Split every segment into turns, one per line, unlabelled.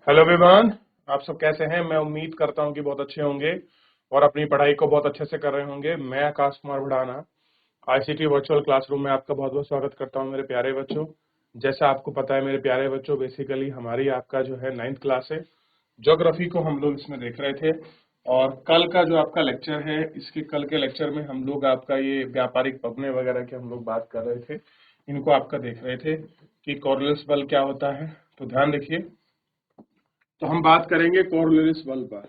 Hello everyone. आप सब कैसे हैं? मैं उम्मीद करता हूं कि बहुत अच्छे होंगे और अपनी पढ़ाई को बहुत अच्छे से कर रहे होंगे। मैं Akash Kumar Bhadana ICT virtual classroom में आपका बहुत बहुत स्वागत करता हूं मेरे प्यारे बच्चों। जैसा आपको पता है मेरे प्यारे बच्चों, बेसिकली हमारी आपका जो है 9th क्लास है। ज्योग्राफी को हम लोग इसमें देख रहे थे और कल का जो आपका लेक्चर है, इसके कल के लेक्चर में हम लोग आपका ये व्यापारिक पबने वगैरह की हम लोग बात कर रहे थे। इनको आपका देख रहे थे कि कॉर्लियस बल क्या होता है। तो ध्यान देखिए, तो हम बात करेंगे कॉर्लियस बल पर।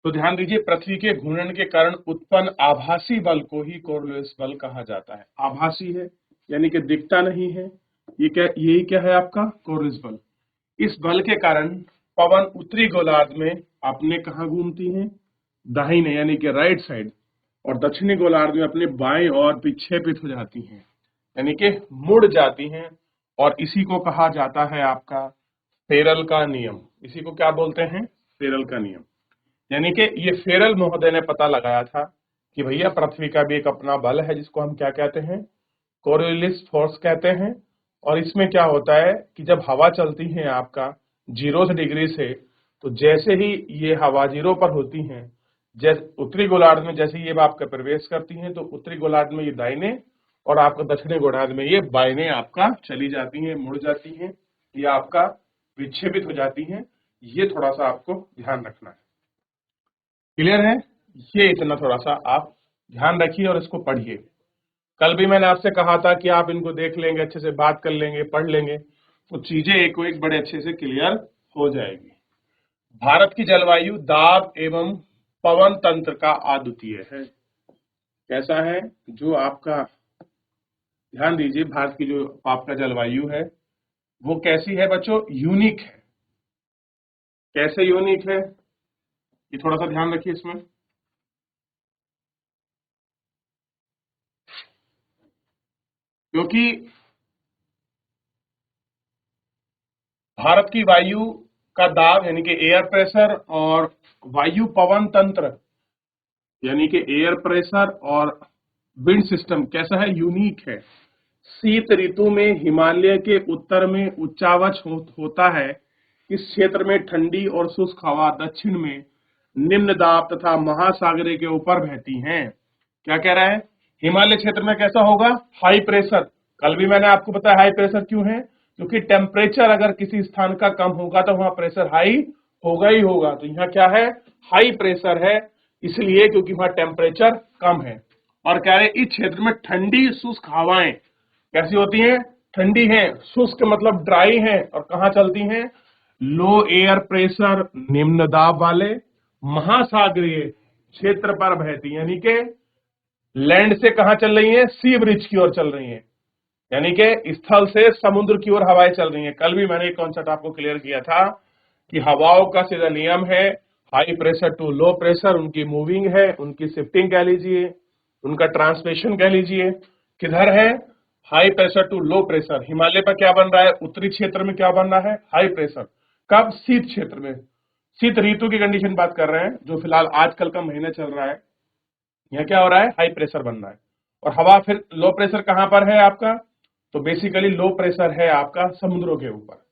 तो ध्यान दीजिए, पृथ्वी के घूर्णन के कारण उत्पन्न आभासी बल को ही कॉर्लियस बल कहा जाता है। आभासी है यानी कि दिखता नहीं है। यही क्या है आपका कॉर्लियस बल। इस बल के कारण पवन उत्तरी गोलार्ध में अपने कहाँ घूमती हैं? दाहिने यानी कि राइट साइड, और दक्षिणी गोलार्ध में अपने बाएं और विक्षेपित हो जाती हैं, यानी कि मुड़ जाती हैं। और इसी को कहा जाता है आपका फेरल का नियम। इसी को क्या बोलते हैं? फेरल का नियम। यानी कि ये फेरल महोदय ने पता लगाया था कि भैया पृथ्वी का भी एक अपना बल है जिसको हम क्या कहते हैं? कोरियोलिस फोर्स कहते हैं। और इसमें क्या होता है कि जब हवा चलती है आपका 0 डिग्री से, तो जैसे ही ये हवा 0 पर होती है, जैसे उत्तरी गोलार्ध में जैसे ये आपका प्रवेश करती हैं, तो उत्तरी गोलार्ध में ये दाहिने और आपका दक्षिणी गोलार्ध में ये बाइने आपका चली जाती हैं, मुड़ जाती हैं, ये आपका विक्षेपित हो जाती हैं। ये थोड़ा सा आपको ध्यान रखना है। क्लियर है? ये इतना थोड़ा सा आप ध्यान रखिए और इसको पढ़िए। कल भी मैंने आपसे कहा था कि आप इनको देख लेंगे, अच्छे से बात कर लेंगे, पढ़ लेंगे, तो चीजें एक को एक बड़े अच्छे से क्लियर हो जाएगी। भारत की जलवायु दाब एवं पवन तंत्र का अद्वितीय है। कैसा है? जो आपका, ध्यान दीजिए, भारत की जो आपका जलवायु है वो कैसी है बच्चों? यूनिक है। कैसे यूनिक है, ये थोड़ा सा ध्यान रखिए इसमें। क्योंकि भारत की वायु का दाब यानी कि एयर प्रेशर और वायु पवन तंत्र यानी कि एयर प्रेशर और विंड सिस्टम कैसा है? यूनिक है। शीत ऋतु में हिमालय के उत्तर में उच्चावच होता है। इस क्षेत्र में ठंडी और शुष्क हवा दक्षिण में निम्न दाब तथा महासागरीय के ऊपर बहती हैं। क्या कह रहा है? हिमालय क्षेत्र में कैसा होगा? High pressure. कल भी मैंने आपको बताया हाई प्रेशर क्यों है? क्योंकि टेम्परेचर अगर किसी स्थान का कम होगा तो वहां प्रेशर हाई होगा ही होगा। तो यहाँ क्या है? हाई प्रेशर है, इसलिए क्योंकि वहां टेम्परेचर कम है। और कह रहे इस क्षेत्र में ठंडी शुष्क हवाएं कैसी होती हैं? ठंडी हैं। शुष्क मतलब ड्राई हैं। और कहाँ चलती हैं? लो एयर प्रेशर निम्न दाब वाले महासागरीय क्षेत्र पर बहती, यानी कि लैंड से कहां चल रही है? सी ब्रिज की ओर चल रही है, यानी कि स्थल से समुद्र की ओर हवाएं चल रही हैं। कल भी मैंने एक कॉन्सेप्ट आपको क्लियर किया था कि हवाओं का सीधा नियम है high pressure to low pressure. उनकी मूविंग है, उनकी शिफ्टिंग कह लीजिए, उनका ट्रांसलेशन कह लीजिए। किधर है? High pressure to low pressure. Himalaya पर क्या बन रहा है? उत्तरी क्षेत्र में क्या बन रहा है? High pressure. कब? शीत क्षेत्र में। शीत ऋतु की कंडीशन बात कर रहे हैं, जो फिलहाल आजकल का महीना चल रहा है। यहाँ क्या हो रहा है? हाई प्रेशर बन रहा है। और हवा फिर लो प्रेशर कहां पर है आपका? तो बेसिकली लो प्रेशर है आपका समुद्रों के ऊपर।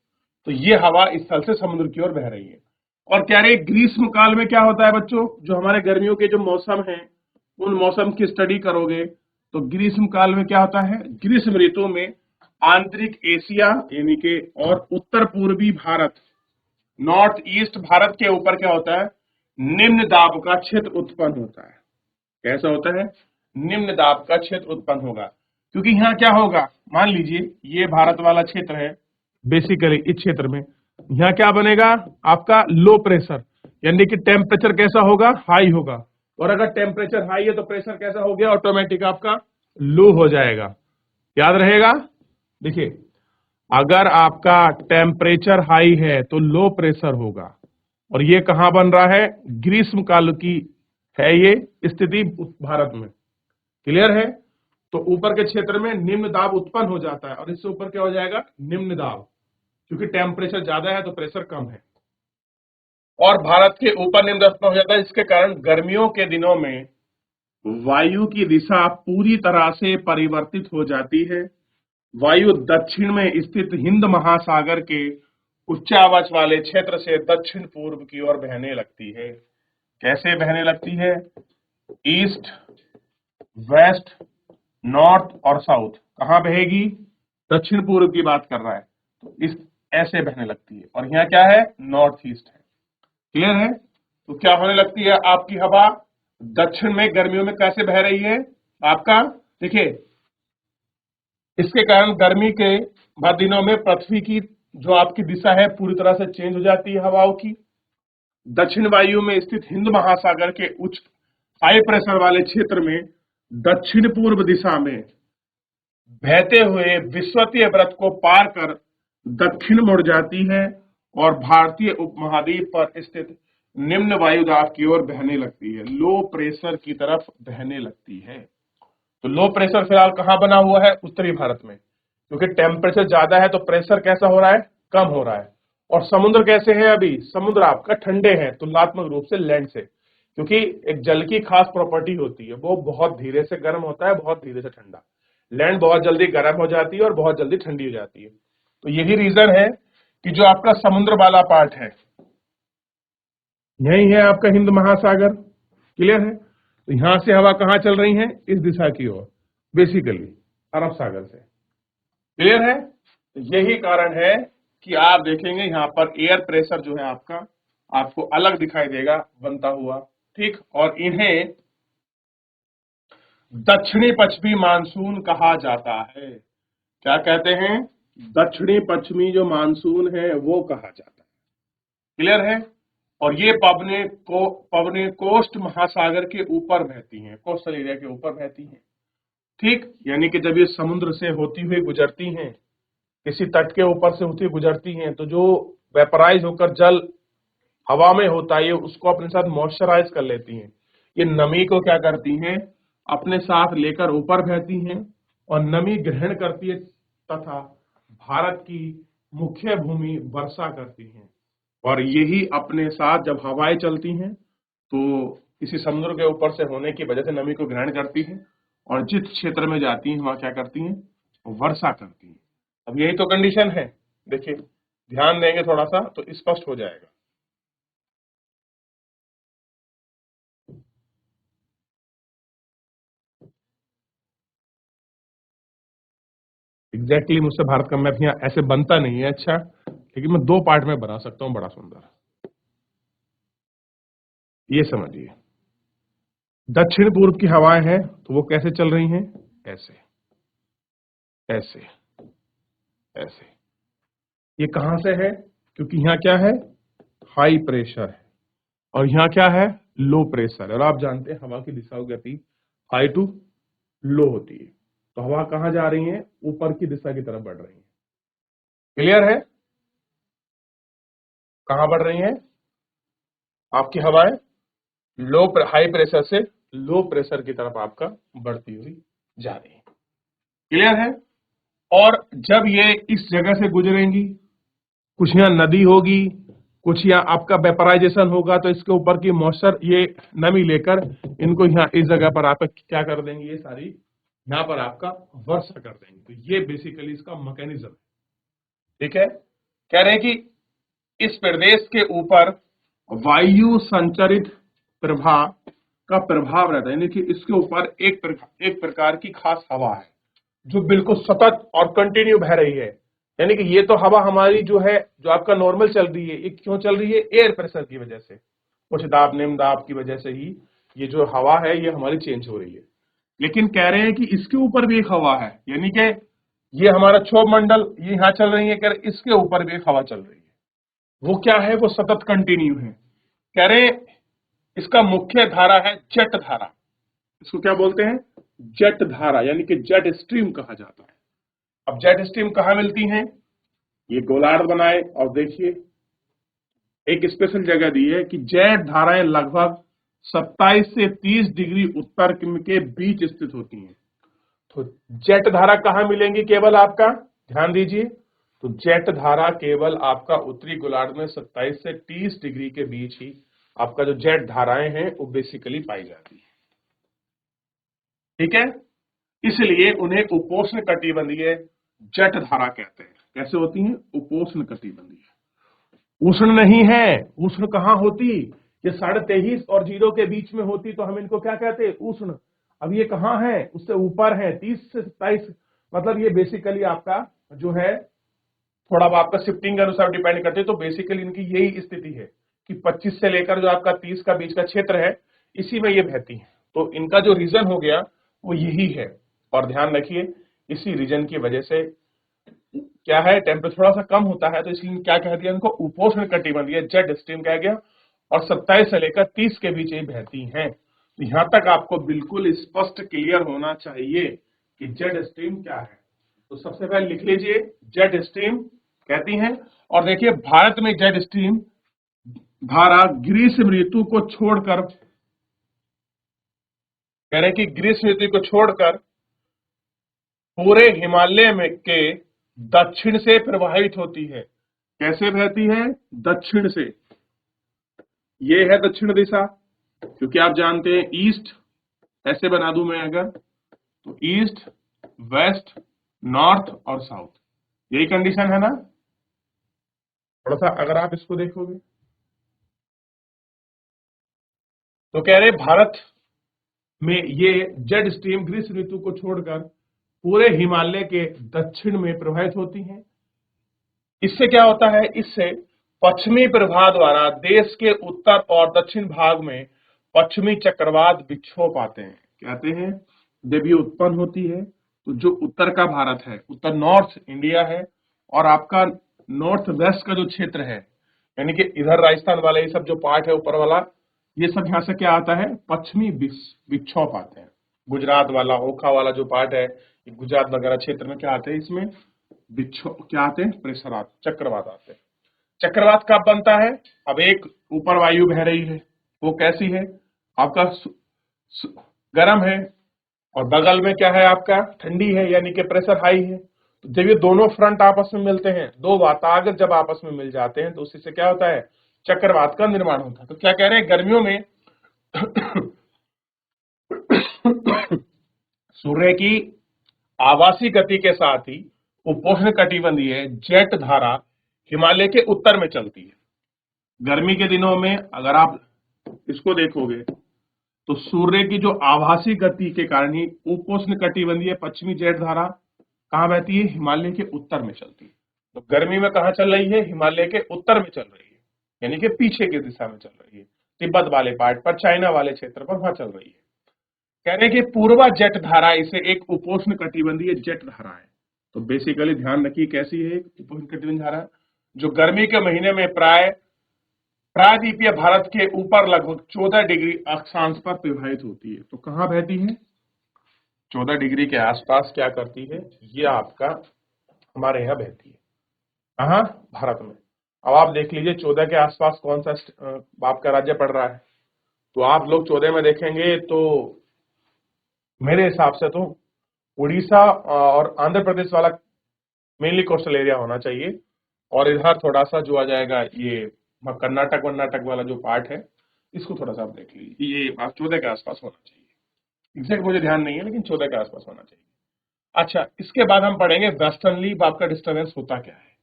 तो ये हवा इस स्थल से समुद्र की ओर बह रही है। और क्या रहे ग्रीष्म काल में क्या होता है बच्चों? जो हमारे गर्मियों के जो मौसम है, उन मौसम की स्टडी करोगे तो ग्रीष्म काल में क्या होता है? ग्रीष्म ऋतु में आंतरिक एशिया यानी कि और उत्तर पूर्वी भारत, नॉर्थ ईस्ट भारत के ऊपर क्या होता है? निम्न दाब का क्षेत्र उत्पन्न होता है। कैसा होता है? निम्न दाब का क्षेत्र उत्पन्न होगा। क्योंकि यहाँ क्या होगा? मान लीजिए ये भारत वाला क्षेत्र है, बेसिकली इस क्षेत्र में यहाँ क्या बनेगा? आपका लो प्रेशर, यानी कि टेम्परेचर कैसा होगा? हाई होगा। और अगर टेम्परेचर हाई है तो प्रेशर कैसा हो गया? ऑटोमेटिक आपका लो हो जाएगा। याद रहेगा? देखिए, अगर आपका टेम्परेचर हाई है तो लो प्रेशर होगा। और ये कहां बन रहा है? ग्रीष्म काल की है ये स्थिति भारत में। क्लियर है? तो ऊपर के क्षेत्र में निम्न दाब उत्पन्न हो जाता है और इससे ऊपर क्या हो जाएगा? निम्न दाब। क्योंकि टेम्परेचर ज्यादा है तो प्रेशर कम है और भारत के ऊपर निम्न दाब हो जाता है। इसके कारण गर्मियों के दिनों में वायु की दिशा पूरी तरह से परिवर्तित हो जाती है। वायु दक्षिण में स्थित हिंद महासागर के उच्च आवाज वाले क्षेत्र से दक्षिण पूर्व की ओर बहने लगती है। कैसे बहने लगती है? ईस्ट, वेस्ट, नॉर्थ और साउथ। कहां बहेगी? दक्षिण पूर्व की बात कर रहा है, तो इस ऐसे बहने लगती है। और यहाँ क्या है? नॉर्थ ईस्ट है। क्लियर है? तो क्या होने लगती है आपकी हवा? दक्षिण में गर्मियों में कैसे बह रही है आपका? देखिए, इसके कारण गर्मी के बाद दिनों में पृथ्वी की जो आपकी दिशा है पूरी तरह से चेंज हो जाती है हवाओं की। दक्षिण वायु में स्थित हिंद महासागर के उच्च हाई प्रेशर वाले क्षेत्र में दक्षिण पूर्व दिशा में बहते हुए विषुवतीय व्रत को पार कर दक्षिण मुड़ जाती है और भारतीय उपमहाद्वीप पर स्थित निम्न वायुदाब की ओर बहने लगती है, लो प्रेशर की तरफ बहने लगती है। तो लो प्रेशर फिलहाल कहां बना हुआ है? उत्तरी भारत में, क्योंकि टेम्परेचर ज्यादा है तो प्रेशर कैसा हो रहा है? कम हो रहा है। और समुद्र कैसे है? अभी समुद्र आपका ठंडे हैं तुलनात्मक रूप से लैंड से, क्योंकि एक जल की खास प्रॉपर्टी होती है, वो बहुत धीरे से गर्म होता है, बहुत धीरे से ठंडा। लैंड बहुत जल्दी गर्म हो जाती है और बहुत जल्दी ठंडी हो जाती है। तो यही रीजन है कि जो आपका समुद्र वाला पार्ट है, यही है आपका हिंद महासागर। क्लियर है? तो यहां से हवा कहां चल रही है? इस दिशा की ओर, बेसिकली अरब सागर से। क्लियर है? तो यही कारण है कि आप देखेंगे यहां पर एयर प्रेशर जो है आपका आपको अलग दिखाई देगा बनता हुआ। ठीक, और इन्हें दक्षिणी पश्चिमी मानसून कहा जाता है। क्या कहते हैं? दक्षिणी पश्चिमी जो मानसून है वो कहा जाता है। क्लियर है? और ये पवने कोस्ट महासागर के ऊपर बहती हैं, कोस्टल एरिया के ऊपर बहती हैं। ठीक, यानी कि जब ये समुद्र से होती हुई गुजरती हैं, किसी तट के ऊपर से होती हुई गुजरती हैं, तो जो वेपराइज होकर जल हवा में होता है, ये उसको अपने साथ मॉइस्चराइज कर लेती हैं। ये नमी को क्या करती हैं? अपने साथ लेकर ऊपर बहती हैं और नमी ग्रहण करती है तथा भारत की मुख्य भूमि वर्षा करती हैं। और यही अपने साथ जब हवाएं चलती हैं तो किसी समुद्र के ऊपर से होने की वजह से नमी को ग्रहण करती हैं और जिस क्षेत्र में जाती हैं वहां क्या करती हैं? वर्षा करती हैं। अब यही तो कंडीशन है। देखिए, ध्यान देंगे थोड़ा सा तो स्पष्ट हो जाएगा। एग्जैक्टली मुझसे भारत का मैप यहाँ ऐसे बनता नहीं है, अच्छा, लेकिन मैं दो पार्ट में बना सकता हूँ, बड़ा सुंदर। ये समझिए, दक्षिण पूर्व की हवाएं हैं तो वो कैसे चल रही हैं? ऐसे, ऐसे, ऐसे। ये कहां से है? क्योंकि यहाँ क्या है? हाई प्रेशर है और यहाँ क्या है? लो प्रेशर है। और आप जानते हैं हवा की दिशा की गति हाई टू लो होती है, तो हवा कहां जा रही है? ऊपर की दिशा की तरफ बढ़ रही है। क्लियर है? कहां बढ़ रही है आपकी हवाएं? हाई प्रेशर से लो प्रेशर की तरफ आपका बढ़ती हुई जा रही है। क्लियर है? और जब ये इस जगह से गुजरेंगी, कुछ यहाँ नदी होगी, कुछ यहाँ आपका वेपराइजेशन होगा, तो इसके ऊपर की मॉइस्चर ये नमी लेकर इनको यहाँ इस जगह पर आप क्या कर देंगे? ये सारी यहाँ पर आपका वर्षा कर देंगे। तो ये बेसिकली इसका मैकेनिज्म है। ठीक है? कह रहे हैं कि इस प्रदेश के ऊपर वायु संचरित प्रभाव का प्रभाव रहता है, यानी कि इसके ऊपर एक प्रकार की खास हवा है जो बिल्कुल सतत और कंटिन्यू बह रही है। यानी कि ये तो हवा हमारी जो है, जो आपका नॉर्मल चल रही है, ये क्यों चल रही है? एयर प्रेशर की वजह से, उच्च दाब निम्न दाब की वजह से ही ये जो हवा है ये हमारी चेंज हो रही है। लेकिन कह रहे हैं कि इसके ऊपर भी एक हवा है, यानी कि ये हमारा क्षोभ मंडल ये यहाँ चल रही है, कह रहे इसके ऊपर भी एक हवा चल रही है। वो क्या है? वो सतत कंटिन्यू है। कह रहे इसका मुख्य धारा है जेट धारा। इसको क्या बोलते हैं? जेट धारा, यानी कि जेट स्ट्रीम कहा जाता है। अब जेट स्ट्रीम कहां मिलती हैं? ये गोलार्ध बनाए और देखिए एक स्पेशल जगह दी है कि जेट धाराएं लगभग 27 से 30 डिग्री उत्तर के बीच स्थित होती हैं। तो जेट धारा कहां मिलेंगी? केवल आपका ध्यान दीजिए, तो जेट धारा केवल आपका उत्तरी गोलार्ध में 27 से 30 डिग्री के बीच ही आपका जो जेट धाराएं हैं वो बेसिकली पाई जाती है। ठीक है? इसलिए उन्हें उपोष्ण कटिबंधीय जेट धारा कहते हैं। कैसे होती हैं? उपोष्ण कटिबंधीय। उष्ण नहीं है। उष्ण कहाँ होती, ये 23.5 और 0 के बीच में होती तो हम इनको क्या कहते, उष्ण। अब ये कहाँ है, उससे ऊपर है 30 से 27, मतलब ये बेसिकली आपका जो है थोड़ा आपका शिफ्टिंग के अनुसार डिपेंड करते हैं। तो बेसिकली इनकी यही स्थिति है कि 25 से लेकर जो आपका 30 का बीच का क्षेत्र है, इसी में ये बहती है। तो इनका जो रीजन हो गया वो यही है। और ध्यान रखिए, इसी रीजन की वजह से क्या है, टेम्परेचर थोड़ा सा कम होता है, तो इसलिए क्या कह दिया इनको, उपोष्ण कटिबंधीय जेट स्ट्रीम कह गया। और 27 से लेकर 30 के बीच ये बहती हैं। तो यहां तक आपको बिल्कुल स्पष्ट क्लियर होना चाहिए कि जेट स्ट्रीम क्या है। तो सबसे पहले लिख लीजिए जेट स्ट्रीम कहती हैं। और देखिए भारत में जेट स्ट्रीम धारा ग्रीष्म ऋतु को छोड़कर, कह रहे कि ग्रीष्म ऋतु को छोड़कर पूरे हिमालय में के दक्षिण से प्रवाहित होती है। कैसे बहती है, दक्षिण से। ये है दक्षिण दिशा, क्योंकि आप जानते हैं ईस्ट, ऐसे बना दूं मैं अगर, तो ईस्ट, वेस्ट, नॉर्थ और साउथ, यही कंडीशन है ना। थोड़ा सा अगर आप इसको देखोगे तो कह रहे भारत में ये जेट स्ट्रीम ग्रीष्म ऋतु को छोड़कर पूरे हिमालय के दक्षिण में प्रवाहित होती हैं। इससे क्या होता है, इससे पश्चिमी प्रवाह द्वारा देश के उत्तर और दक्षिण भाग में पश्चिमी चक्रवात विक्षोभ आते हैं। कहते हैं जब ये उत्पन्न होती है तो जो उत्तर का भारत है, उत्तर नॉर्थ इंडिया है, और आपका नॉर्थ वेस्ट का जो क्षेत्र है, यानी कि इधर राजस्थान वाला ये सब जो पार्ट है ऊपर वाला, ये सब यहाँ से क्या आता है, पश्चिमी विक्षोभ आते हैं। गुजरात वाला, ओखा वाला जो पार्ट है, गुजरात वगैरह क्षेत्र में क्या आते हैं, इसमें विक्षोभ क्या आते हैं, प्रेशर आते, चक्रवात आते हैं। चक्रवात कब बनता है, अब एक ऊपर वायु बह रही है, वो कैसी है, आपका गर्म है, और बगल में क्या है आपका, ठंडी है, यानी कि प्रेशर हाई है। तो जब ये दोनों फ्रंट आपस में मिलते हैं, दो वातागर जब आपस में मिल जाते हैं, तो उसी से क्या होता है, चक्रवात का निर्माण होता है। तो क्या कह रहे हैं, गर्मियों में सूर्य की आवासी गति के साथ ही उपोष्ण कटिबंधीय जेट धारा हिमालय के उत्तर में चलती है। गर्मी के दिनों में अगर आप इसको देखोगे तो सूर्य की जो आभासी गति के कारण ही उपोष्ण कटिबंधीय पश्चिमी जेट धारा कहां बहती है, हिमालय के उत्तर में चलती है। तो गर्मी में कहां चल रही है, हिमालय के उत्तर में चल रही है, यानी कि पीछे की दिशा में चल रही है, तिब्बत वाले पार्ट पर, चाइना वाले क्षेत्र पर वहां चल रही है। कह रहे हैं कि पूर्वा जेट धारा इसे एक उपोष्ण कटिबंधीय जेट धारा है। तो बेसिकली ध्यान रखिए कैसी है उपोष्ण कटिबंधीय धारा, जो गर्मी के महीने में प्रायद्वीपीय भारत के ऊपर लगभग 14 डिग्री अक्षांश पर प्रवाहित होती है। तो कहां बहती है, 14 डिग्री के आसपास क्या करती है, ये आपका हमारे यहाँ बहती है। कहाँ, भारत में। अब आप देख लीजिए 14 के आसपास कौन सा आपका राज्य पड़ रहा है। तो आप लोग 14 में देखेंगे तो मेरे हिसाब से तो उड़ीसा और आंध्र प्रदेश वाला मेनली कोस्टल एरिया होना चाहिए, और इधर थोड़ा सा जो आ जाएगा ये कर्नाटक वर्नाटक वाला जो पार्ट है, इसको थोड़ा सा आप देख लीजिए, ये आप 14 के आसपास होना चाहिए। एग्जैक्ट मुझे ध्यान नहीं है, लेकिन 14 के आसपास होना चाहिए। अच्छा, इसके बाद हम पढ़ेंगे वेस्टर्नली आपका डिस्टर्बेंस होता क्या है,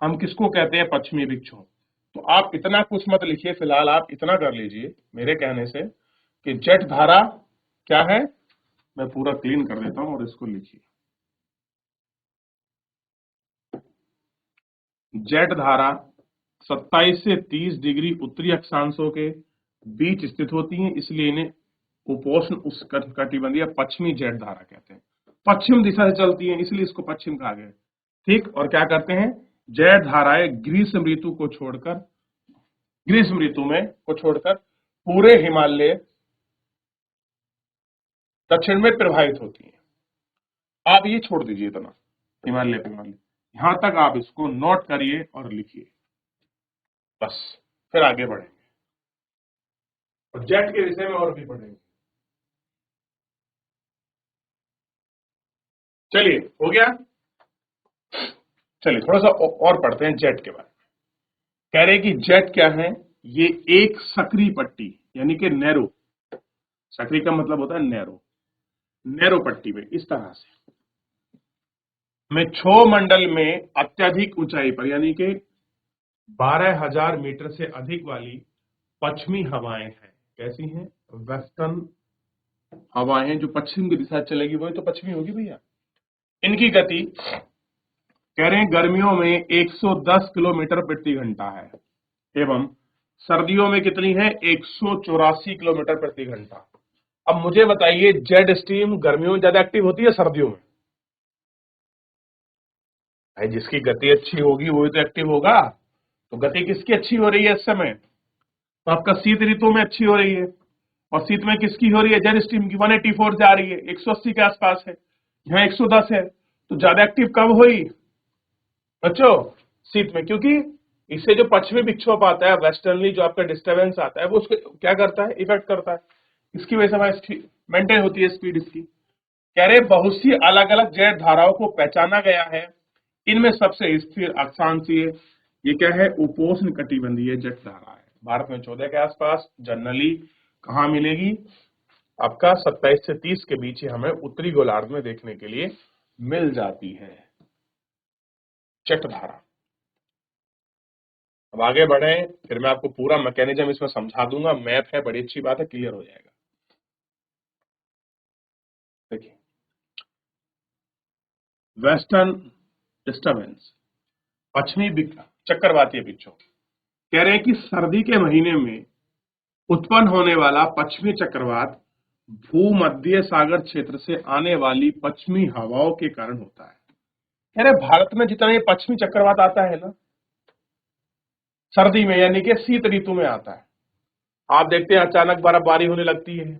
हम किसको कहते हैं, पश्चिमी विक्षोभ। तो आप इतना कुछ मत लिखिए, फिलहाल आप इतना कर लीजिए मेरे कहने से कि जेट धारा क्या है, मैं पूरा क्लीन कर देता हूं और इसको लिखिए। जेट धारा 27 से 30 डिग्री उत्तरी अक्षांशों के बीच स्थित होती हैं, इसलिए इन्हें उपोष्ण उष्णकटिबंधीय पश्चिमी जेट धारा कहते हैं। पश्चिम दिशा से चलती हैं, इसलिए इसको पश्चिम कहा गया। ठीक, और क्या करते हैं, जेट धाराएं ग्रीष्म ऋतु में को छोड़कर पूरे हिमालय दक्षिण में प्रवाहित होती हैं। आप ये छोड़ दीजिए इतना, हिमालय, यहां तक आप इसको नोट करिए और लिखिए, बस। फिर आगे बढ़ेंगे और जेट के विषय में और भी पढ़ेंगे। चलिए, हो गया। चलिए थोड़ा सा और पढ़ते हैं जेट के बारे में। कह रहे कि जेट क्या है, ये एक सक्रिय पट्टी, यानी कि नैरो, सक्रिय का मतलब होता है नैरो, नैरो पट्टी में इस तरह से में क्षोभ मंडल में अत्यधिक ऊंचाई पर, यानी कि 12,000 मीटर से अधिक वाली पश्चिमी हवाएं हैं। कैसी हैं? वेस्टर्न हवाएं, जो पश्चिम की दिशा चलेगी वही तो पश्चिमी होगी भैया। इनकी गति कह रहे हैं गर्मियों में 110 किलोमीटर प्रति घंटा है, एवं सर्दियों में कितनी है? 184 किलोमीटर प्रति घंटा। अब मुझे बताइए, जेट स्ट्रीम गर्मियों में ज्यादा एक्टिव होती है सर्दियों में? भाई जिसकी गति अच्छी होगी वही तो एक्टिव होगा। तो गति किसकी अच्छी हो रही है इस समय? तो आपका शीत ऋतु में अच्छी हो रही है, और शीत में किसकी हो रही है? जेट स्ट्रीम की। 184 जा रही है, 180 के आसपास है, यहाँ 110 है, तो ज्यादा एक्टिव कब हुई बच्चों? शीत में, क्योंकि इससे जो पश्चिमी विक्षोभ आता है, वेस्टर्नली जो आपका डिस्टर्बेंस आता है, वो उसको क्या करता है? इफेक्ट करता है। इसकी वजह से हमारी मेंटेन होती है स्पीड इसकी। कह रहे बहुत सी अलग अलग जेट धाराओं को पहचाना गया है, इनमें सबसे स्थिर अक्षांशीय ये क्या है? उपोष्ण कटिबंधीय जेट धारा है। भारत में 14 के आसपास जनरली कहाँ मिलेगी? आपका 27 से 30 के बीच ही हमें उत्तरी गोलार्ध में देखने के लिए मिल जाती है जेट धारा। अब आगे बढ़े, फिर मैं आपको पूरा मैकेनिज्म इसमें समझा दूंगा। मैप है, बड़ी अच्छी बात है, क्लियर हो जाएगा। देखिए, वेस्टर्न डिस्टर्बेंस, पश्चिमी चक्रवातीय विक्षोभ। कह रहे हैं कि सर्दी के महीने में उत्पन्न होने वाला पश्चिमी चक्रवात भूमध्य सागर क्षेत्र से आने वाली पश्चिमी हवाओं के कारण होता है। कह रहे भारत में जितना ये पश्चिमी चक्रवात आता है ना, सर्दी में यानी कि शीत ऋतु में आता है। आप देखते हैं अचानक बर्फबारी होने लगती है,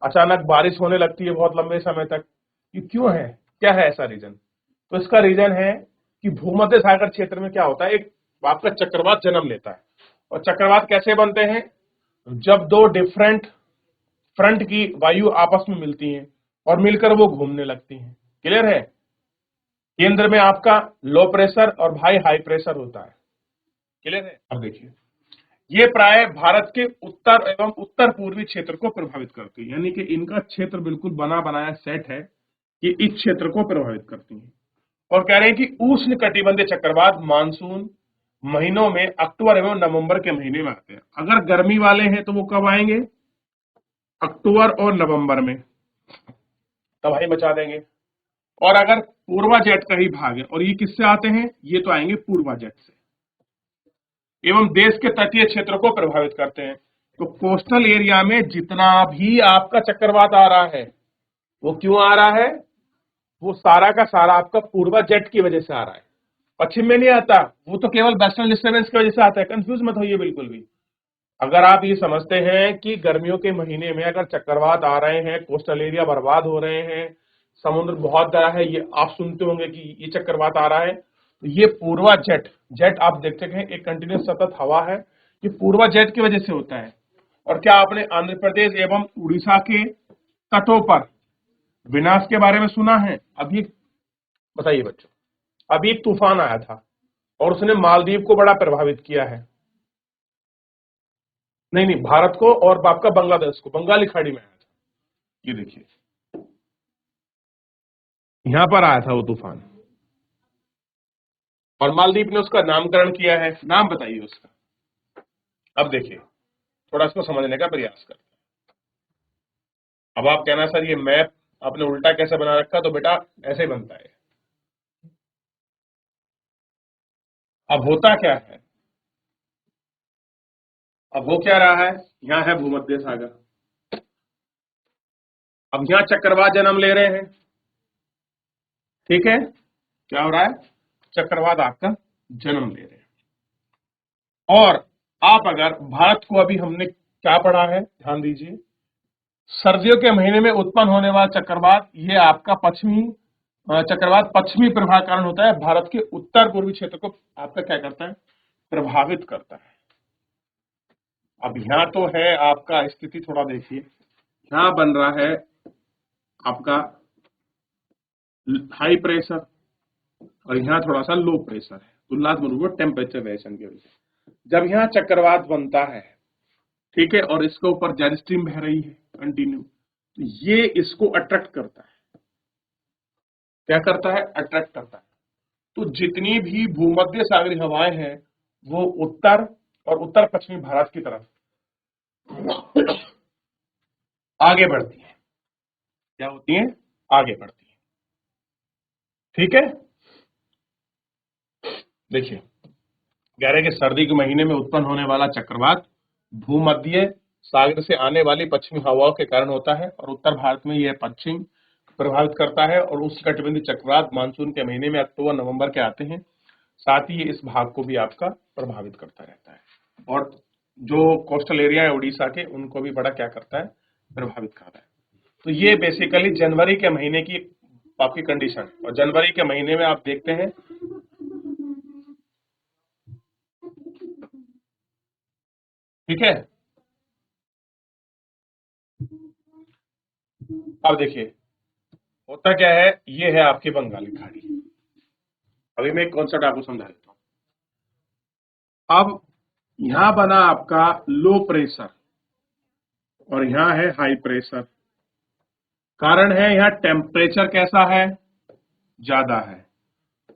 अचानक बारिश होने लगती है बहुत लंबे समय तक। ये क्यों है? क्या है ऐसा रीजन? तो इसका रीजन है कि भूमध्य सागर क्षेत्र में क्या होता है, एक आपका चक्रवात जन्म लेता है। और चक्रवात कैसे बनते हैं? जब दो डिफरेंट फ्रंट की वायु आपस में मिलती हैं और मिलकर वो घूमने लगती हैं। क्लियर है? केंद्र में आपका लो प्रेशर और भाई हाई प्रेशर होता है। क्लियर है? अब देखिए, ये प्राय भारत के उत्तर एवं उत्तर पूर्वी क्षेत्र को प्रभावित करती है, यानी कि इनका क्षेत्र बिल्कुल बना बनाया सेट है कि इस क्षेत्र को प्रभावित करती है। और कह रहे हैं कि उष्ण कटिबंधीय चक्रवात मानसून महीनों में अक्टूबर एवं नवंबर के महीने में आते हैं। अगर गर्मी वाले हैं तो वो कब आएंगे? अक्टूबर और नवंबर में, तबाही मचा देंगे। और अगर पूर्वा जेट का ही भाग है, और ये किससे आते हैं? ये तो आएंगे पूर्वा जेट से, एवं देश के तटीय क्षेत्र को प्रभावित करते हैं। तो कोस्टल एरिया में जितना भी आपका चक्रवात आ रहा है, वो क्यों आ रहा है? वो सारा का सारा आपका पूर्वा जेट की वजह से आ रहा है, पश्चिम में नहीं आता। वो तो केवल वेस्टर्न डिस्टर्बेंस की वजह से आता है। कंफ्यूज मत होइए बिल्कुल भी। अगर आप ये समझते हैं कि गर्मियों के महीने में अगर चक्रवात आ रहे हैं, कोस्टल एरिया बर्बाद हो रहे हैं, समुद्र बहुत बड़ा है, ये आप सुनते होंगे कि ये चक्रवात आ रहा है, तो ये पूर्वा जेट, जेट आप देखते हैं एक कंटिन्यूस सतत हवा है, ये पूर्वा जेट की वजह से होता है। और क्या आपने आंध्र प्रदेश एवं उड़ीसा के तटों पर विनाश के बारे में सुना है? अभी बताइए बच्चों, अभी एक तूफान आया था और उसने मालदीव को बड़ा प्रभावित किया है। नहीं नहीं, भारत को और आपका बांग्लादेश को, बंगाली खाड़ी में आया था। ये देखिए, यहां पर आया था वो तूफान, और मालदीव ने उसका नामकरण किया है। नाम बताइए उसका। अब देखिए, थोड़ा इसको समझने का प्रयास करते हैं। अब आप कहना सर ये मैप आपने उल्टा कैसे बना रखा? तो बेटा ऐसे ही बनता है। अब होता क्या है, अब हो क्या रहा है? यहाँ है भूमध्य सागर, अब यहाँ चक्रवात जन्म ले रहे हैं। ठीक है, क्या हो रहा है? चक्रवात आपका जन्म ले रहे हैं। और आप अगर भारत को, अभी हमने क्या पढ़ा है ध्यान दीजिए, सर्दियों के महीने में उत्पन्न होने वाला चक्रवात, ये आपका पश्चिमी चक्रवात पश्चिमी प्रभाव के कारण होता है, भारत के उत्तर पूर्वी क्षेत्र को आपका क्या करता है? प्रभावित करता है। अब यहाँ तो है आपका स्थिति, थोड़ा देखिए, यहाँ बन रहा है आपका हाई प्रेशर और यहाँ थोड़ा सा लो प्रेशर है, तुलनात्मक टेम्परेचर वेरिएशन की वजह से जब यहाँ चक्रवात बनता है, ठीक है, और इसके ऊपर जेट स्ट्रीम बह रही है कंटिन्यू, तो ये इसको अट्रैक्ट करता है। क्या करता है? अट्रैक्ट करता है। तो जितनी भी भूमध्य सागरीय हवाएं हैं वो उत्तर और उत्तर पश्चिमी भारत की तरफ आगे बढ़ती है। क्या होती है? आगे बढ़ती है। ठीक है, देखिए, कह रहे हैं कि सर्दी के महीने में उत्पन्न होने वाला चक्रवात भूमध्य सागर से आने वाली पश्चिमी हवाओं के कारण होता है और उत्तर भारत में यह पश्चिम प्रभावित करता है और उष्णकटिबंधीय चक्रवात मानसून के महीने में अक्टूबर नवंबर के आते हैं। साथ ही ये इस भाग को भी आपका प्रभावित करता रहता है और जो कोस्टल एरिया है उड़ीसा के, उनको भी बड़ा क्या करता है? प्रभावित करता है। तो ये बेसिकली जनवरी के महीने की आपकी कंडीशन, और जनवरी के महीने में आप देखते हैं ठीक है। अब देखिए होता क्या है, ये है आपकी बंगाली खाड़ी। अभी मैं एक कॉन्सेप्ट आपको समझा देता हूं। अब यहां बना आपका लो प्रेशर और यहां है हाई प्रेशर। कारण है यहां टेम्परेचर कैसा है? ज्यादा है,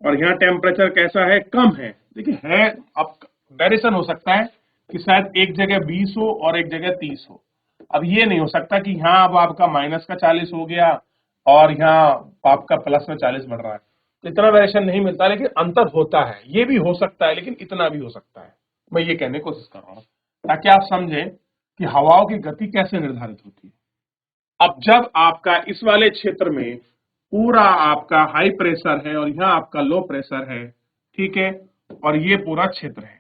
और यहाँ टेम्परेचर कैसा है? कम है। देखिए है, अब वेरिएशन हो सकता है कि शायद एक जगह 20 हो और एक जगह 30 हो। अब ये नहीं हो सकता कि यहाँ अब आपका -40 हो गया और यहाँ आपका +40 बढ़ रहा है, तो इतना वेरिएशन नहीं मिलता, लेकिन अंतर होता है। ये भी हो सकता है, लेकिन इतना भी हो सकता है। मैं ये कहने की कोशिश कर रहा हूँ ताकि आप समझें कि हवाओं की गति कैसे निर्धारित होती है। अब जब आपका इस वाले क्षेत्र में पूरा आपका हाई प्रेशर है और यहाँ आपका लो प्रेशर है, ठीक है, और ये पूरा क्षेत्र है,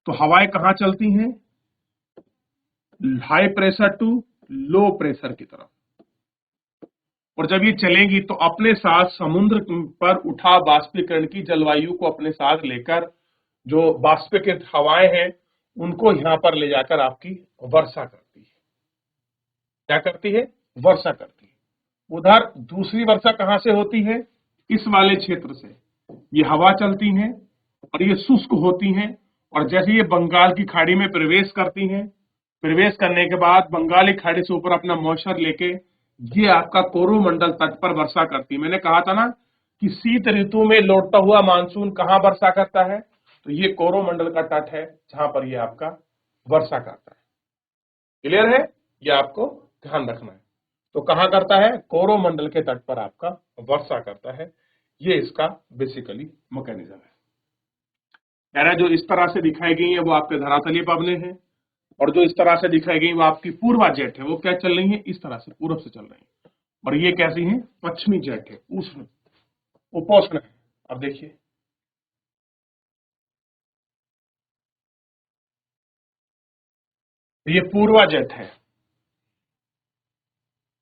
तो हवाएं कहाँ चलती हैं? High pressure to low pressure की तरफ। और जब ये चलेंगी तो अपने साथ समुद्र पर उठा बाष्पीकरण की जलवायु को अपने साथ लेकर, जो बाष्पीकृत हवाएं हैं उनको यहां पर ले जाकर आपकी वर्षा करती है। क्या करती है? वर्षा करती है। उधर दूसरी वर्षा कहां से होती है? इस वाले क्षेत्र से। ये हवा चलती हैं और ये शुष्क होती हैं, और जैसे ये बंगाल की खाड़ी में प्रवेश करती हैं, प्रवेश करने के बाद बंगाल की खाड़ी से ऊपर अपना मॉइस्चर लेके ये आपका कोरोमंडल तट पर वर्षा करती है। मैंने कहा था ना कि शीत ऋतु में लौटता हुआ मानसून कहां वर्षा करता है? तो ये कोरोमंडल का तट है जहां पर ये आपका वर्षा करता है। क्लियर है? ये आपको ध्यान रखना है। तो कहां करता है? कोरोमंडल के तट पर आपका वर्षा करता है। ये इसका बेसिकली मैकेनिज्म है। कह रहा है जो इस तरह से दिखाई गई है वो आपके धरातलीय पवनें हैं, और जो इस तरह से दिखाई गई वो आपकी पूर्वा जेट है। वो क्या चल रही है? इस तरह से पूर्व से चल रही है। और ये कैसी है? पश्चिमी जेट है, उष्ण उपोष्ण है। अब देखिए ये पूर्वा जेट है,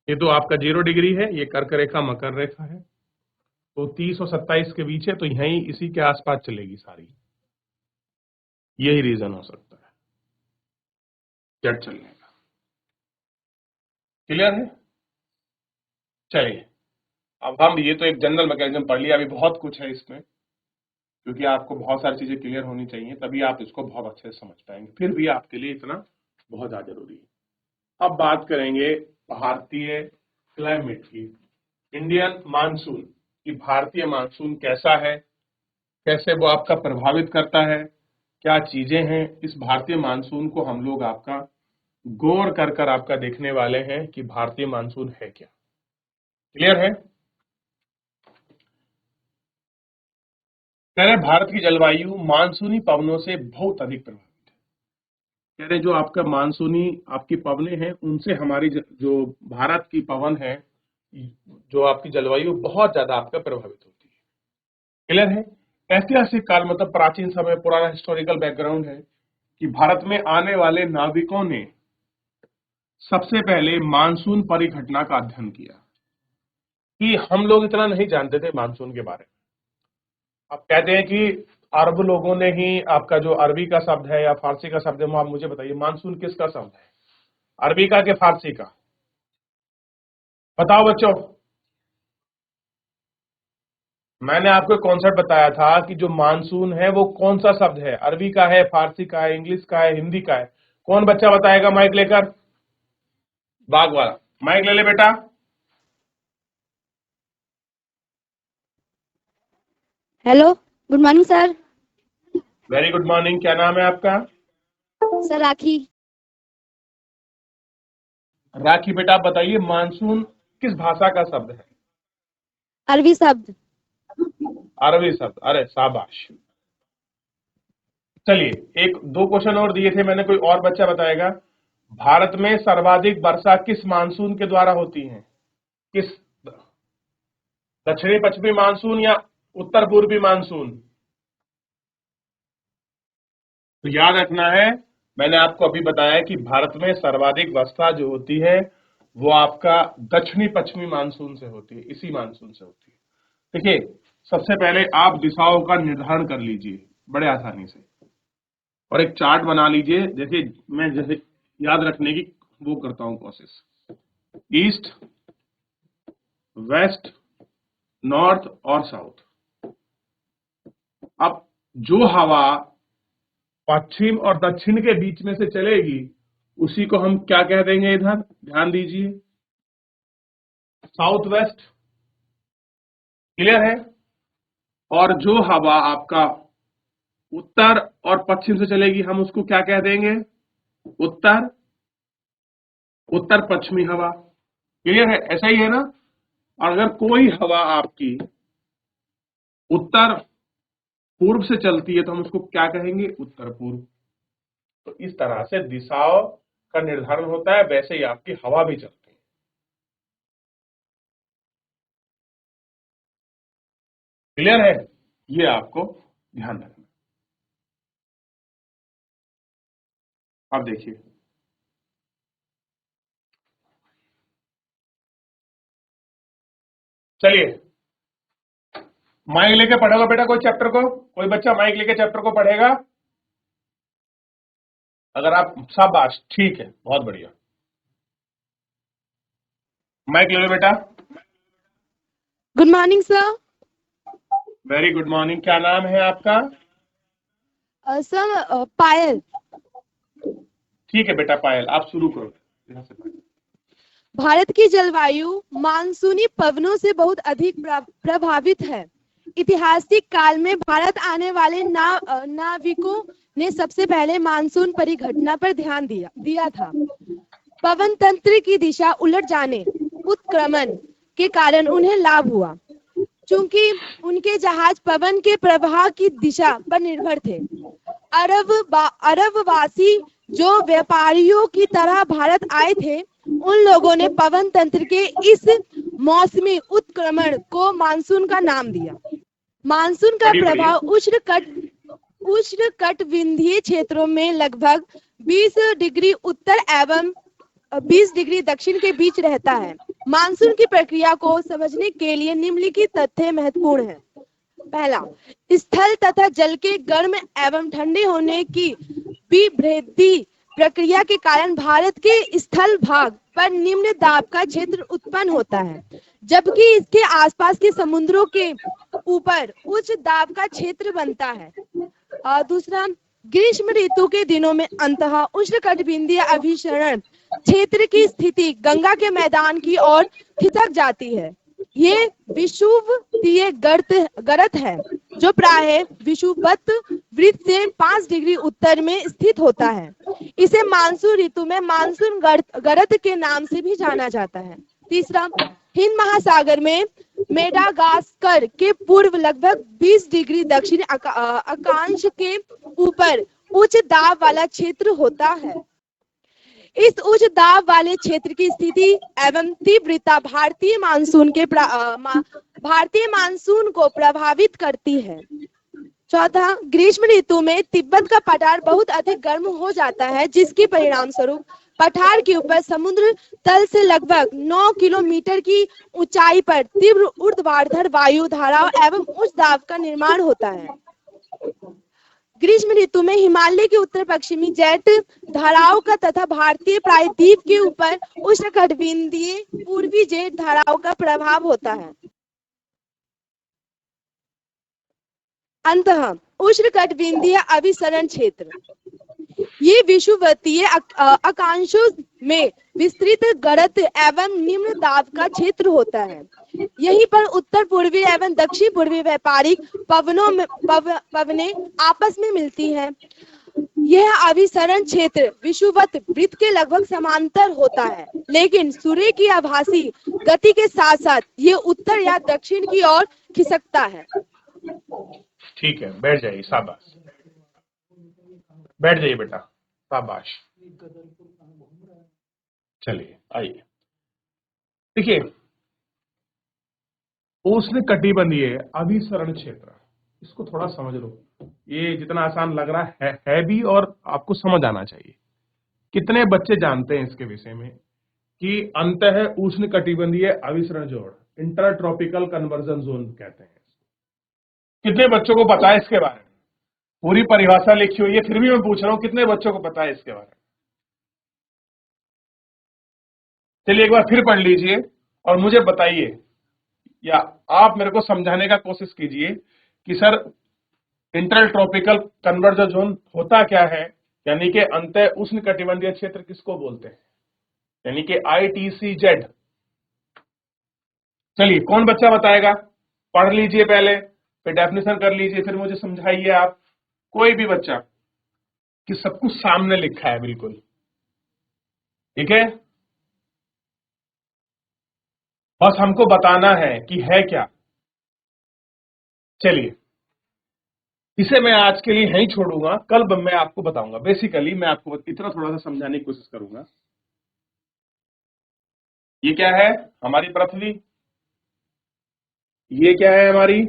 ये तो आपका 0 डिग्री है, ये कर्क रेखा मकर रेखा है, तो 30 और 27 के बीच है, तो यही इसी के आसपास चलेगी सारी। यही रीजन हो सकता है जेट चलने का। क्लियर है? चलिए, अब हम ये तो एक जनरल मैकेनिज्म पढ़ लिया, अभी बहुत कुछ है इसमें, क्योंकि आपको बहुत सारी चीजें क्लियर होनी चाहिए, तभी आप इसको बहुत अच्छे से समझ पाएंगे। फिर भी आपके लिए इतना बहुत ज्यादा जरूरी है। अब बात करेंगे भारतीय क्लाइमेट की, इंडियन मानसून कि भारतीय मानसून कैसा है, कैसे वो आपका प्रभावित करता है, क्या चीजें हैं। इस भारतीय मानसून को हम लोग आपका गौर कर कर आपका देखने वाले हैं कि भारतीय मानसून है क्या। क्लियर है? कह रहे भारत की जलवायु मानसूनी पवनों से बहुत अधिक प्रभावित है। कह रहे जो आपका मानसूनी आपकी पवनें हैं उनसे हमारी जो भारत की पवन है, जो आपकी जलवायु बहुत ज्यादा आपका प्रभावित होती है। क्लियर है? ऐतिहासिक काल मतलब प्राचीन समय, पुराना हिस्टोरिकल बैकग्राउंड है कि भारत में आने वाले नाविकों ने सबसे पहले मानसून परिघटना का अध्ययन किया। कि हम लोग इतना नहीं जानते थे मानसून के बारे में। आप कहते हैं कि अरब लोगों ने ही आपका जो अरबी का शब्द है या फारसी का शब्द है, वो आप मुझे बताइए मानसून किसका शब्द है? अरबी का कि फारसी का? बताओ बच्चों। मैंने आपको कॉन्सेप्ट बताया था कि जो मानसून है वो कौन सा शब्द है? अरबी का है, फारसी का है, इंग्लिश का है, हिंदी का है? कौन बच्चा बताएगा माइक लेकर? बाग वाला माइक ले ले बेटा।
Hello, good morning sir.
Very good morning, क्या नाम है आपका?
सर राखी।
राखी बेटा, आप बताइए मानसून किस भाषा का शब्द है?
अरबी शब्द।
अरबी शब्द, अरे शाबाश। चलिए, एक दो क्वेश्चन और दिए थे मैंने, कोई और बच्चा बताएगा? भारत में सर्वाधिक वर्षा किस मानसून के द्वारा होती है? किस, दक्षिणी पश्चिमी मानसून या उत्तर पूर्वी मानसून? तो याद रखना है, मैंने आपको अभी बताया कि भारत में सर्वाधिक वर्षा जो होती है वो आपका दक्षिणी पश्चिमी मानसून से होती है, इसी मानसून से होती है। देखिए, सबसे पहले आप दिशाओं का निर्धारण कर लीजिए बड़े आसानी से, और एक चार्ट बना लीजिए। देखिए, मैं जैसे याद रखने की वो करता हूं कोशिश, ईस्ट, वेस्ट, नॉर्थ और साउथ। अब जो हवा पश्चिम और दक्षिण के बीच में से चलेगी उसी को हम क्या कह देंगे? इधर ध्यान दीजिए, साउथ वेस्ट। क्लियर है? और जो हवा आपका उत्तर और पश्चिम से चलेगी हम उसको क्या कह देंगे? उत्तर, उत्तर पश्चिमी हवा। क्लियर है? ऐसा ही है ना? और अगर कोई हवा आपकी उत्तर पूर्व से चलती है तो हम उसको क्या कहेंगे? उत्तर पूर्व। तो इस तरह से दिशाओं का निर्धारण होता है, वैसे ही आपकी हवा भी चलती है। क्लियर है? ये आपको ध्यान रखना। अब देखिए, चलिए, माइक लेके पढ़ेगा बेटा कोई चैप्टर को? कोई बच्चा माइक लेके चैप्टर को पढ़ेगा? अगर आप, शाबाश, ठीक है, बहुत बढ़िया। माइक ले लो बेटा।
Good morning sir.
Very good morning, क्या नाम है आपका?
सर पायल।
ठीक है बेटा पायल, आप शुरू करो यहाँ से।
भारत की जलवायु मानसूनी पवनों से बहुत अधिक प्रभावित है। ऐतिहासिक काल में भारत आने वाले नाविकों ने सबसे पहले मानसून परिघटना पर ध्यान दिया था। पवन तंत्र की दिशा उलट जाने, उत्क्रमण के कारण उन्हें लाभ हुआ, चूंकि उनके जहाज पवन के प्रवाह की दिशा पर निर्भर थे। अरबवासी जो व्यापारियों की तरह भारत आए थे, उन लोगों ने पवन तंत्र के इस मौसमी उत्क्रमण को मानसून का नाम दिया। मानसून का
बड़ी बढ़िया।
प्रभाव उष्णकटिबंधीय क्षेत्रों में लगभग 20 डिग्री उत्तर एवं 20 डिग्री दक्षिण के बीच रहता है। मानसून की प्रक्रिया को समझने के लिए निम्नलिखित तथ्य महत्वपूर्ण है। पहला, स्थल तथा जल के गर्म एवं ठंडे होने की विभेदी प्रक्रिया के कारण भारत के स्थल भाग पर निम्न दाब का क्षेत्र उत्पन्न होता है, जबकि इसके आसपास के समुद्रों के ऊपर उच्च दाब का क्षेत्र बनता है। दूसरा, ग्रीष्म ऋतु के दिनों में अंतः उष्णकटिबंधीय अभिसरण क्षेत्र की स्थिति गंगा के मैदान की ओर खिसक जाती है। ये विषुवतीय गर्त है, जो प्राय विषुवत वृत्त से 5 डिग्री उत्तर में स्थित होता है। इसे मानसून ऋतु में मानसून गर्त के नाम से भी जाना जाता है। तीसरा, हिंद महासागर में मेडागास्कर के पूर्व लगभग 20 डिग्री दक्षिण अक्षांश के ऊपर उच्च दाब वाला क्षेत्र होता है। इस उच्च दाब वाले क्षेत्र की स्थिति एवं तीव्रता भारतीय मानसून को प्रभावित करती है। चौथा, ग्रीष्म ऋतु में तिब्बत का पठार बहुत अधिक गर्म हो जाता है, जिसके परिणाम स्वरूप पठार के ऊपर समुद्र तल से लगभग 9 किलोमीटर की ऊंचाई पर तीव्र ऊर्ध्वाधर वायु धाराओं एवं उच्च दाब का निर्माण होता है। ग्रीष्म ऋतु में हिमालय के उत्तर पश्चिमी जेट धाराओं का तथा भारतीय प्रायद्वीप के ऊपर उष्णकटिबंधीय पूर्वी जेट धाराओं का प्रभाव होता है। अंततः उष्णकटिबंधीय अभिसरण क्षेत्र, ये विषुवतीय अक्षांशों में विस्तृत गर्त एवं निम्न दाब का क्षेत्र होता है। यहीं पर उत्तर पूर्वी एवं दक्षिण पूर्वी व्यापारिक पवनें आपस में मिलती हैं। यह अभिसरण क्षेत्र विषुवत वृत्त के लगभग समांतर होता है, लेकिन सूर्य की आभासी गति के साथ साथ ये उत्तर या दक्षिण की ओर खिसकता है।
ठीक है, बैठ जाइए, शाबाश, बैठ जाइए बेटा, शाबाश। चलिए आइए, देखिए उष्ण कटिबंधीय अभिसरण क्षेत्र, इसको थोड़ा समझ लो। ये जितना आसान लग रहा है भी, और आपको समझ आना चाहिए। कितने बच्चे जानते हैं इसके विषय में कि अंतः उष्ण कटिबंधीय अभिसरण जोड़, इंटरट्रॉपिकल कन्वर्जन जोन कहते हैं। कितने बच्चों को पता है इसके बारे में? पूरी परिभाषा लिखी हुई है, फिर भी मैं पूछ रहा हूं कितने बच्चों को पता है इसके बारे में? चलिए एक बार फिर पढ़ लीजिए और मुझे बताइए, या आप मेरे को समझाने का कोशिश कीजिए कि सर इंटरट्रॉपिकल कन्वर्जन जोन होता क्या है, यानी कि अंतः उष्ण कटिबंधीय क्षेत्र किसको बोलते हैं, यानी कि ITCZ। चलिए कौन बच्चा बताएगा? पढ़ लीजिए पहले, फिर डेफिनेशन कर लीजिए, फिर मुझे समझाइए आप। कोई भी बच्चा, कि सब कुछ सामने लिखा है बिल्कुल, ठीक है? बस हमको बताना है कि है क्या। चलिए इसे मैं आज के लिए यहीं छोड़ूंगा, कल मैं आपको बताऊंगा। बेसिकली मैं आपको इतना थोड़ा सा समझाने की कोशिश करूंगा। ये क्या है? हमारी पृथ्वी। ये क्या है? हमारी,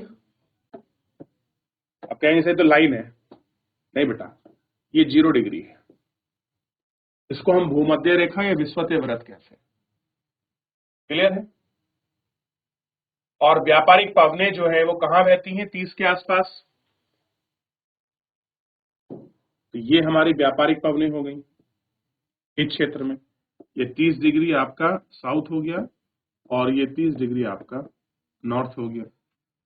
अब कहेंगे से तो लाइन है, नहीं बेटा, ये 0 डिग्री है। इसको हम भूमध्य रेखा या विषुवतीय वृत्त कहते हैं। क्लियर है? और व्यापारिक पवनें जो है वो कहां बहती हैं? 30 के आसपास। तो ये हमारी व्यापारिक पवनें हो गई इस क्षेत्र में। ये 30 डिग्री आपका साउथ हो गया और ये 30 डिग्री आपका नॉर्थ हो गया।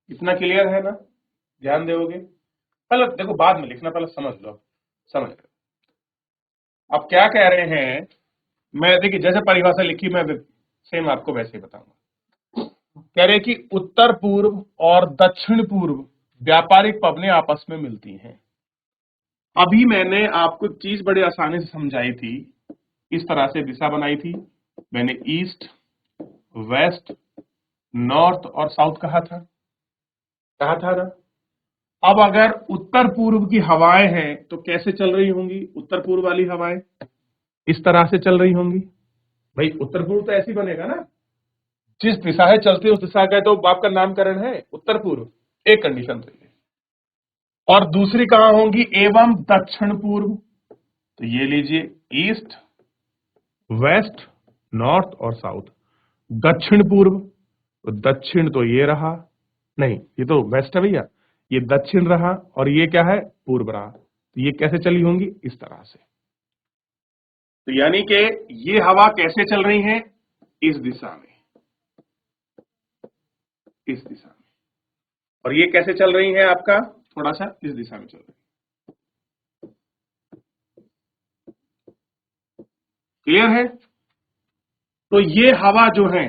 इतना क्लियर है ना? ध्यान दोगे? पहले देखो, बाद में लिखना, पहले समझ लो। समझ लो अब क्या कह रहे हैं। मैं देखिए जैसे परिभाषा लिखी मैं सेम आपको वैसे ही बताऊंगा। कह रहे कि उत्तर पूर्व और दक्षिण पूर्व व्यापारिक पवनें आपस में मिलती हैं। अभी मैंने आपको एक चीज बड़े आसानी से समझाई थी। इस तरह से दिशा बनाई थी मैंने, ईस्ट, वेस्ट, नॉर्थ और साउथ कहा था ना? अब अगर उत्तर पूर्व की हवाएं हैं तो कैसे चल रही होंगी? उत्तर पूर्व वाली हवाएं इस तरह से चल रही होंगी। भाई उत्तर पूर्व तो ऐसे ही बनेगा ना, जिस दिशा है चलती उस दिशा का तो आपका नामकरण है उत्तर पूर्व। एक कंडीशन तो ये, और दूसरी कहां होंगी? एवं दक्षिण पूर्व। तो ये लीजिए, ईस्ट, वेस्ट, नॉर्थ और साउथ। दक्षिण पूर्व, तो दक्षिण तो ये रहा, नहीं ये तो वेस्ट है भैया, ये दक्षिण रहा और ये क्या है? पूर्व रहा। तो ये कैसे चली होंगी? इस तरह से। तो यानी कि ये हवा कैसे चल रही है? इस दिशा में, इस दिशा में। और ये कैसे चल रही है आपका? थोड़ा सा इस दिशा में चल रही है। क्लियर है? तो ये हवा जो है,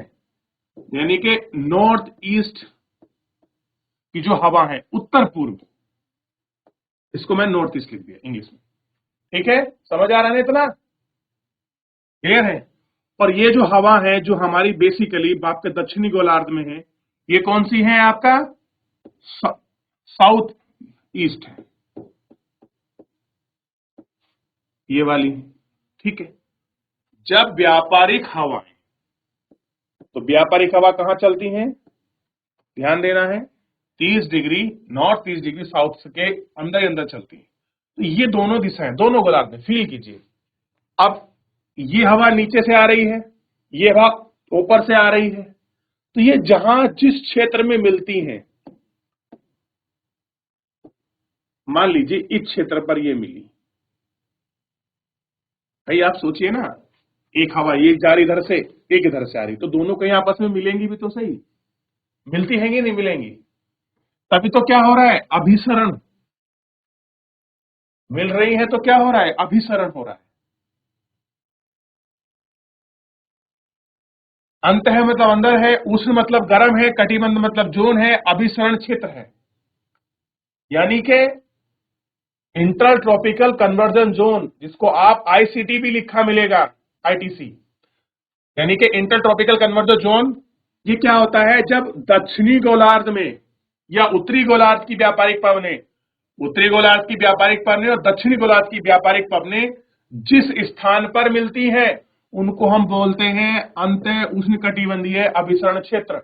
यानी कि नॉर्थ ईस्ट की जो हवा है, उत्तर पूर्व, इसको मैं नॉर्थ ईस्ट लिख दिया इंग्लिश में। ठीक है, समझ आ रहा है इतना? क्लियर है? और ये जो हवा है जो हमारी बेसिकली आपके दक्षिणी गोलार्ध में है, ये कौन सी है आपका? साउथ ईस्ट है, ये वाली। ठीक है, जब व्यापारिक हवाएं, तो व्यापारिक हवा कहां चलती हैं? ध्यान देना है, 30 डिग्री नॉर्थ, 30 डिग्री साउथ के अंदर ही अंदर चलती है। तो ये दोनों दिशाएं, दोनों गोलार्ध में फील कीजिए। अब ये हवा नीचे से आ रही है, ये हवा ऊपर से आ रही है। तो ये जहां जिस क्षेत्र में मिलती हैं, मान लीजिए इस क्षेत्र पर ये मिली, भाई आप सोचिए ना, एक हवा ये जा रही इधर से, एक इधर से आ रही, तो दोनों कहीं आपस में मिलेंगी भी तो सही। मिलती हैं कि नहीं मिलेंगी? तभी तो क्या हो रहा है? अभिसरण। मिल रही है तो क्या हो रहा है? अभिसरण हो रहा है। अंतः मतलब अंदर है, उष्ण मतलब गर्म है, कटिबंध मतलब जोन है, अभिसरण क्षेत्र है। यानी कि इंटर ट्रॉपिकल कन्वर्जन जोन, जिसको आप आईसीटी भी लिखा मिलेगा, आईटीसी, यानी कि इंटर ट्रॉपिकल कन्वर्जन जोन। ये क्या होता है? जब दक्षिणी गोलार्ध में या उत्तरी गोलार्ध की व्यापारिक पवनें, उत्तरी गोलार्ध की व्यापारिक पवनें और दक्षिणी गोलार्ध की व्यापारिक पवनें जिस स्थान पर मिलती हैं उनको हम बोलते हैं अंतः उष्णकटिबंधीय अभिसरण क्षेत्र।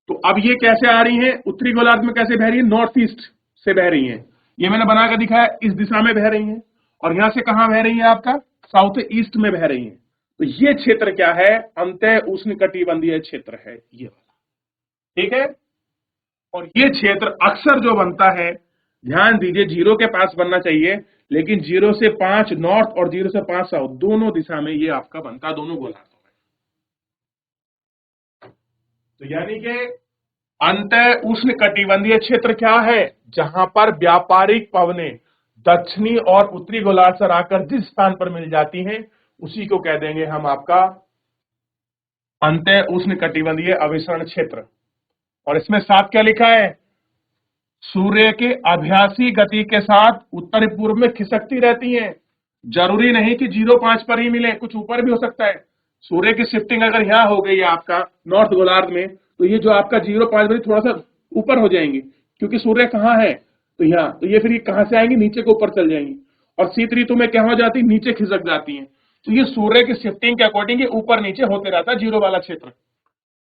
तो अब ये कैसे आ रही हैं? उत्तरी गोलार्ध में कैसे बह रही है? नॉर्थ ईस्ट से बह रही हैं। ये मैंने बनाकर दिखाया, इस दिशा में बह रही हैं। और यहां से कहां बह रही है? आपका साउथ ईस्ट में बह रही हैं। तो ये क्षेत्र क्या है? अंतः उष्णकटिबंधीय क्षेत्र है ये वाला। ठीक है। और ये क्षेत्र अक्सर जो बनता है, ध्यान दीजिए, 0 के पास बनना चाहिए, लेकिन 0 से 5 नॉर्थ और 0 से 5 साउथ दोनों दिशा में ये आपका बनता, दोनों गोलार्धों में। तो यानी कि अंतः उष्णकटिबंधीय क्षेत्र क्या है? जहां पर व्यापारिक पवनें दक्षिणी और उत्तरी गोलार्ध से आकर जिस स्थान पर मिल जाती हैं उसी को कह देंगे हम आपका अंतः उष्णकटिबंधीय अभिसरण क्षेत्र। और इसमें साथ क्या लिखा है? सूर्य के अभ्यासी गति के साथ उत्तर पूर्व में खिसकती रहती हैं। जरूरी नहीं कि 0-5 पर ही मिले, कुछ ऊपर भी हो सकता है। सूर्य की शिफ्टिंग अगर यहां हो गई है आपका नॉर्थ गोलार्ध में, तो ये जो आपका 0-5 बजे थोड़ा सा ऊपर हो जाएंगी, क्योंकि सूर्य कहाँ है? तो यहाँ, तो ये फिर कहां से आएंगी? नीचे के ऊपर चल जाएंगी। और शीत ऋतु में क्या हो जाती? नीचे खिसक जाती है। तो ये सूर्य की शिफ्टिंग के अकॉर्डिंग ऊपर नीचे होते रहता है। 0 वाला क्षेत्र,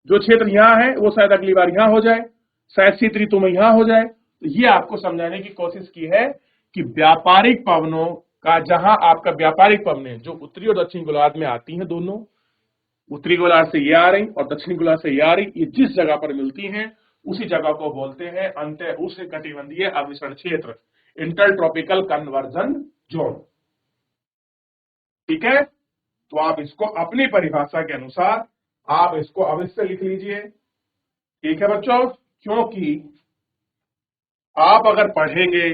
जो क्षेत्र यहां है वो शायद अगली बार यहां हो जाए, शायद शीत ऋतु में यहां हो जाए। तो ये आपको समझाने की कोशिश की है कि व्यापारिक पवनों का, जहां आपका व्यापारिक पवनें जो उत्तरी और दक्षिणी गोलार्ध में आती हैं, दोनों उत्तरी गोलार्ध से ये आ रही और दक्षिणी गोलार्ध से ये आ रही, ये जिस जगह पर मिलती हैं उसी जगह को बोलते हैं अंतः उष्णकटिबंधीय अभिसरण क्षेत्र, इंटर ट्रॉपिकल कन्वर्जन जोन। ठीक है। तो आप इसको अपनी परिभाषा के अनुसार आप इसको अवश्य लिख लीजिए। ठीक है बच्चों, क्योंकि आप अगर पढ़ेंगे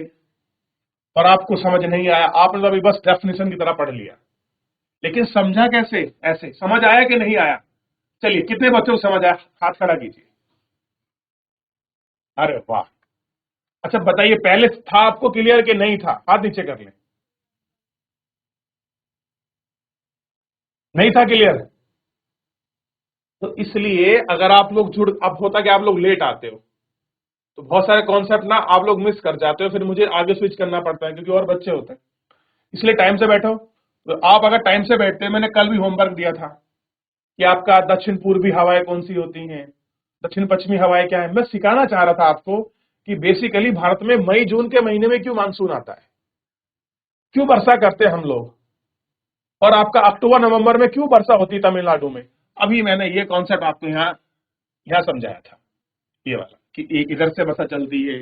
और आपको समझ नहीं आया, आपने तो अभी बस डेफिनेशन की तरह पढ़ लिया, लेकिन समझा कैसे? ऐसे समझ आया कि नहीं आया? चलिए, कितने बच्चों को समझ आया? हाथ खड़ा कीजिए। अरे वाह। अच्छा बताइए, पहले था आपको क्लियर कि नहीं था? हाथ नीचे कर लें। नहीं था क्लियर? तो इसलिए अगर आप लोग जुड़, अब होता कि आप लोग लेट आते हो तो बहुत सारे कॉन्सेप्ट ना आप लोग मिस कर जाते हो, फिर मुझे आगे स्विच करना पड़ता है क्योंकि और बच्चे होते हैं। इसलिए टाइम से बैठो। तो आप अगर टाइम से बैठते, मैंने कल भी होमवर्क दिया था कि आपका दक्षिण पूर्वी हवाएं कौन सी होती हैं, दक्षिण पश्चिमी हवाएं क्या है। मैं सिखाना चाह रहा था आपको कि बेसिकली भारत में मई जून के महीने में क्यों मानसून आता है, क्यों वर्षा करते हैं हम लोग, और आपका अक्टूबर नवंबर में क्यों वर्षा होती है तमिलनाडु में। अभी मैंने ये कॉन्सेप्ट आपको यहाँ यहाँ समझाया था, ये वाला कि इधर से वर्षा चलती है,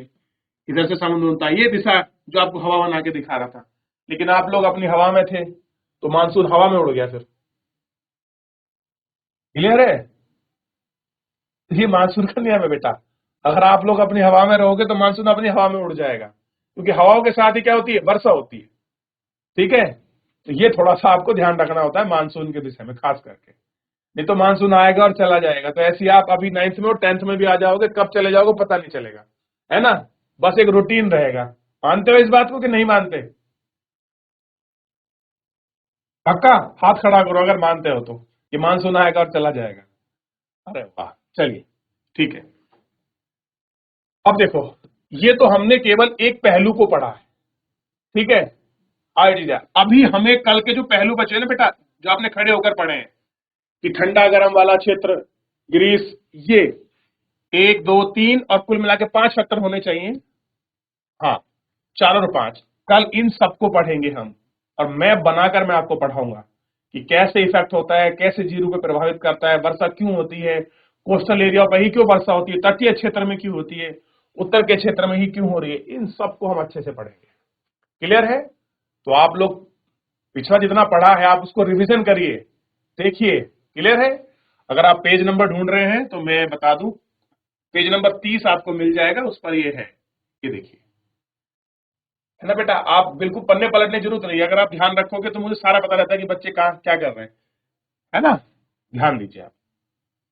इधर से समुद्र होता है, ये दिशा जो आपको हवा बना के दिखा रहा था। लेकिन आप लोग अपनी हवा में थे तो मानसून हवा में उड़ गया। फिर क्लियर है? ये मानसून का नियम है बेटा। अगर आप लोग अपनी हवा में रहोगे तो मानसून अपनी हवा में उड़ जाएगा, क्योंकि हवाओं के साथ ही क्या होती है? वर्षा होती है। ठीक है। तो ये थोड़ा सा आपको ध्यान रखना होता है मानसून के विषय में खास करके, नहीं तो मानसून आएगा और चला जाएगा। तो ऐसे ही आप अभी 9th में और 10th में भी आ जाओगे, कब चले जाओगे पता नहीं चलेगा, है ना। बस एक रूटीन रहेगा। मानते हो इस बात को कि नहीं मानते? पक्का हाथ खड़ा करो अगर मानते हो तो, कि मानसून आएगा और चला जाएगा। अरे वाह, चलिए ठीक है। अब देखो, ये तो हमने केवल एक पहलू को पढ़ा है। ठीक है, आइडिया। अभी हमें कल के जो पहलू बचे ना बेटा, जो आपने खड़े होकर पढ़े हैं कि ठंडा गर्म वाला क्षेत्र, ग्रीस, ये 1 2 3 और कुल मिला के 5 फैक्टर होने चाहिए। हाँ, 4 और 5। कल इन सबको पढ़ेंगे हम, और मैं बनाकर मैं आपको पढ़ाऊंगा कि कैसे इफेक्ट होता है, कैसे जीरो को प्रभावित करता है, वर्षा क्यों होती है, कोस्टल एरिया पर ही क्यों वर्षा होती है, तटीय क्षेत्र में क्यों होती है, उत्तर के क्षेत्र में ही क्यों हो रही है। इन सबको हम अच्छे से पढ़ेंगे। क्लियर है? तो आप लोग पिछला जितना पढ़ा है आप उसको रिवीजन करिए, देखिए। क्लियर है? अगर आप पेज नंबर ढूंढ रहे हैं तो मैं बता दूं, पेज नंबर 30 आपको मिल जाएगा, उस पर ये है, ये देखिए, है ना बेटा। आप बिल्कुल पन्ने पलटने की जरूरत नहीं है, अगर आप ध्यान रखोगे तो मुझे सारा पता रहता है कि बच्चे कहाँ क्या कर रहे हैं, है ना। ध्यान दीजिए आप।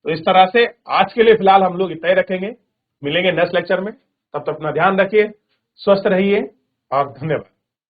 तो इस तरह से आज के लिए फिलहाल हम लोग इतना ही रखेंगे, मिलेंगे नेक्स्ट लेक्चर में। तब तक अपना ध्यान रखिए, स्वस्थ रहिए और धन्यवाद।